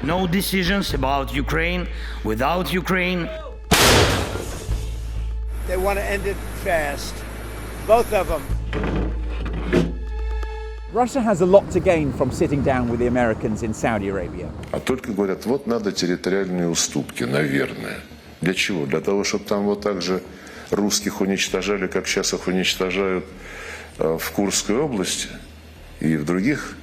no decisions about Ukraine without Ukraine. They want to end it fast, both of them. Russia has a lot to gain from sitting down with the Americans in Saudi Arabia. А только говорят, вот надо территориальные уступки, наверное. Для чего? Для того, чтобы там вот так же русских уничтожали, как сейчас их уничтожают в Курской области и в других.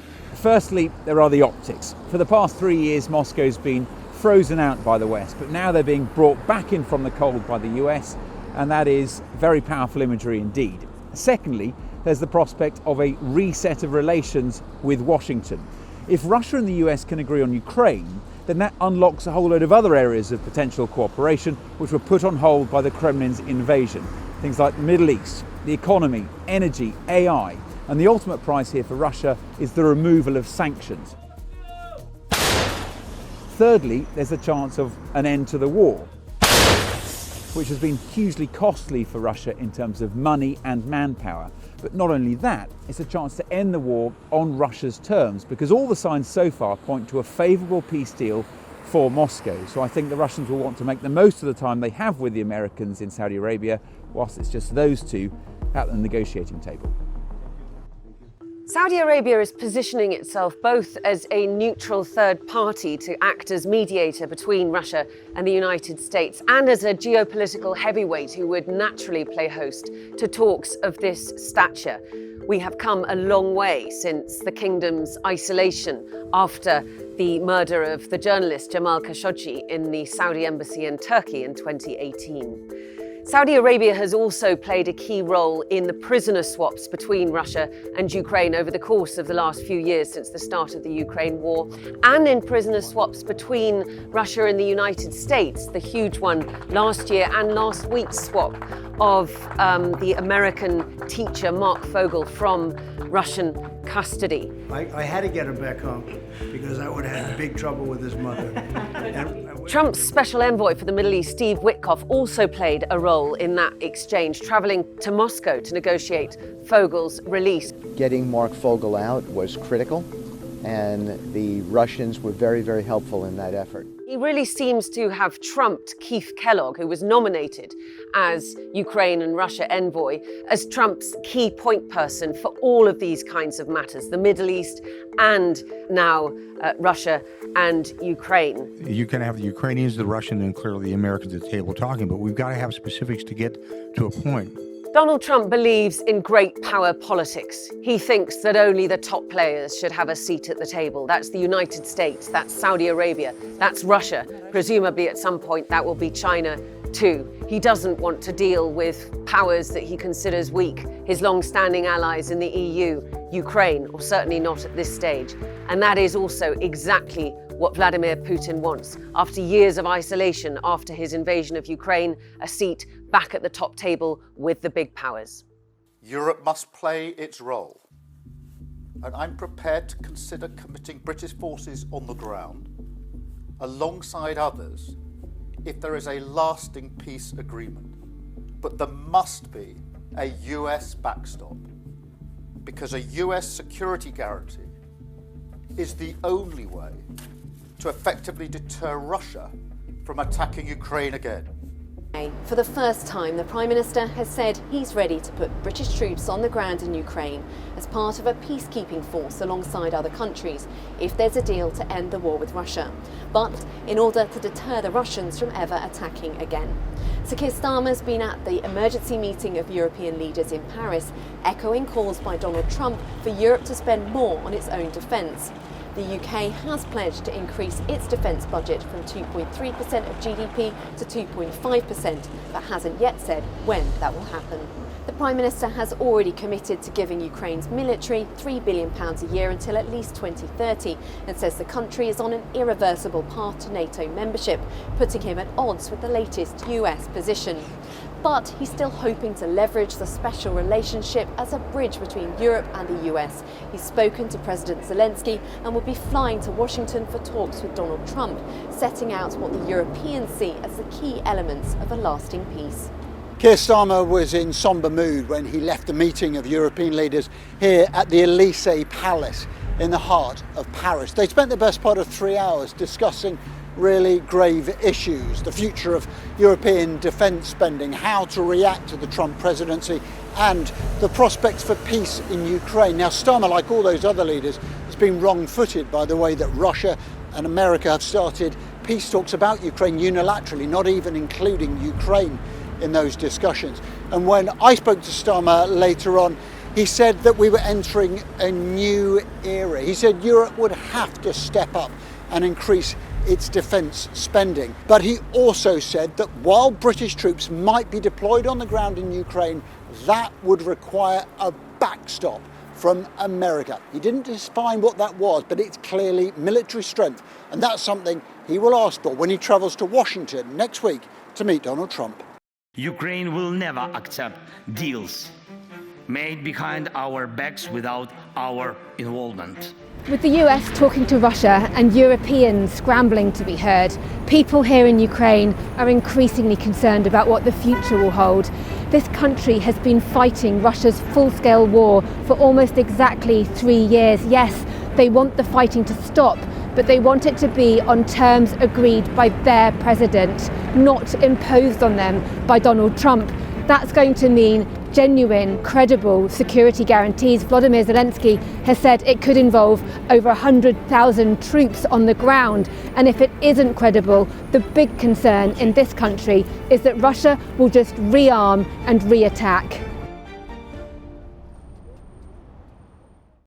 Firstly, there are the optics. For the past 3 years, Moscow's been frozen out by the West, but now they're being brought back in from the cold by the US, and that is very powerful imagery indeed. Secondly, there's the prospect of a reset of relations with Washington. If Russia and the US can agree on Ukraine, then that unlocks a whole load of other areas of potential cooperation which were put on hold by the Kremlin's invasion. Things like the Middle East, the economy, energy, AI, and the ultimate prize here for Russia is the removal of sanctions. Thirdly, there's a chance of an end to the war, which has been hugely costly for Russia in terms of money and manpower. But not only that, it's a chance to end the war on Russia's terms, because all the signs so far point to a favourable peace deal for Moscow. So I think the Russians will want to make the most of the time they have with the Americans in Saudi Arabia, whilst it's just those two at the negotiating table. Saudi Arabia is positioning itself both as a neutral third party to act as mediator between Russia and the United States, and as a geopolitical heavyweight who would naturally play host to talks of this stature. We have come a long way since the kingdom's isolation after the murder of the journalist Jamal Khashoggi in the Saudi embassy in Turkey in 2018. Saudi Arabia has also played a key role in the prisoner swaps between Russia and Ukraine over the course of the last few years since the start of the Ukraine war, and in prisoner swaps between Russia and the United States, the huge one last year, and last week's swap of the American teacher Mark Fogel from Russian custody. I had to get him back home because I would have had big trouble with his mother. Trump's special envoy for the Middle East, Steve Witkoff, also played a role in that exchange, traveling to Moscow to negotiate Fogel's release. Getting Mark Fogel out was critical, and the Russians were very, very helpful in that effort. He really seems to have trumped Keith Kellogg, who was nominated as Ukraine and Russia envoy, as Trump's key point person for all of these kinds of matters, the Middle East and now Russia and Ukraine. You can have the Ukrainians, the Russians, and clearly the Americans at the table talking, but we've got to have specifics to get to a point. Donald Trump believes in great power politics. He thinks that only the top players should have a seat at the table. That's the United States, that's Saudi Arabia, that's Russia. Presumably at some point that will be China too. He doesn't want to deal with powers that he considers weak, his long-standing allies in the EU, Ukraine, or certainly not at this stage. And that is also exactly what Vladimir Putin wants. After years of isolation, after his invasion of Ukraine, a seat back at the top table with the big powers. Europe must play its role. And I'm prepared to consider committing British forces on the ground alongside others if there is a lasting peace agreement. But there must be a US backstop, because a US security guarantee is the only way to effectively deter Russia from attacking Ukraine again. For the first time, the Prime Minister has said he's ready to put British troops on the ground in Ukraine as part of a peacekeeping force alongside other countries if there's a deal to end the war with Russia, but in order to deter the Russians from ever attacking again. Sir Keir Starmer's been at the emergency meeting of European leaders in Paris, echoing calls by Donald Trump for Europe to spend more on its own defence. The UK has pledged to increase its defence budget from 2.3% of GDP to 2.5%, but hasn't yet said when that will happen. The Prime Minister has already committed to giving Ukraine's military £3 billion a year until at least 2030, and says the country is on an irreversible path to NATO membership, putting him at odds with the latest US position. But he's still hoping to leverage the special relationship as a bridge between Europe and the US. He's spoken to President Zelensky and will be flying to Washington for talks with Donald Trump, setting out what the Europeans see as the key elements of a lasting peace. Keir Starmer was in sombre mood when he left the meeting of European leaders here at the Elysee Palace. in the heart of Paris. They spent the best part of 3 hours discussing really grave issues, the future of European defence spending, how to react to the Trump presidency, and the prospects for peace in Ukraine. Now, Starmer, like all those other leaders, has been wrong-footed by the way that Russia and America have started peace talks about Ukraine unilaterally, not even including Ukraine in those discussions. And when I spoke to Starmer later on, he said that we were entering a new era. He said Europe would have to step up and increase its defence spending. But he also said that while British troops might be deployed on the ground in Ukraine, that would require a backstop from America. He didn't define what that was, but it's clearly military strength. And that's something he will ask for when he travels to Washington next week to meet Donald Trump. Ukraine will never accept deals made behind our backs without our involvement. With the US talking to Russia and Europeans scrambling to be heard, people here in Ukraine are increasingly concerned about what the future will hold. This country has been fighting Russia's full-scale war for almost exactly 3 years. Yes, they want the fighting to stop, but they want it to be on terms agreed by their president, not imposed on them by Donald Trump. That's going to mean genuine, credible security guarantees. Volodymyr Zelensky has said it could involve over 100,000 troops on the ground. And if it isn't credible, the big concern in this country is that Russia will just rearm and re-attack.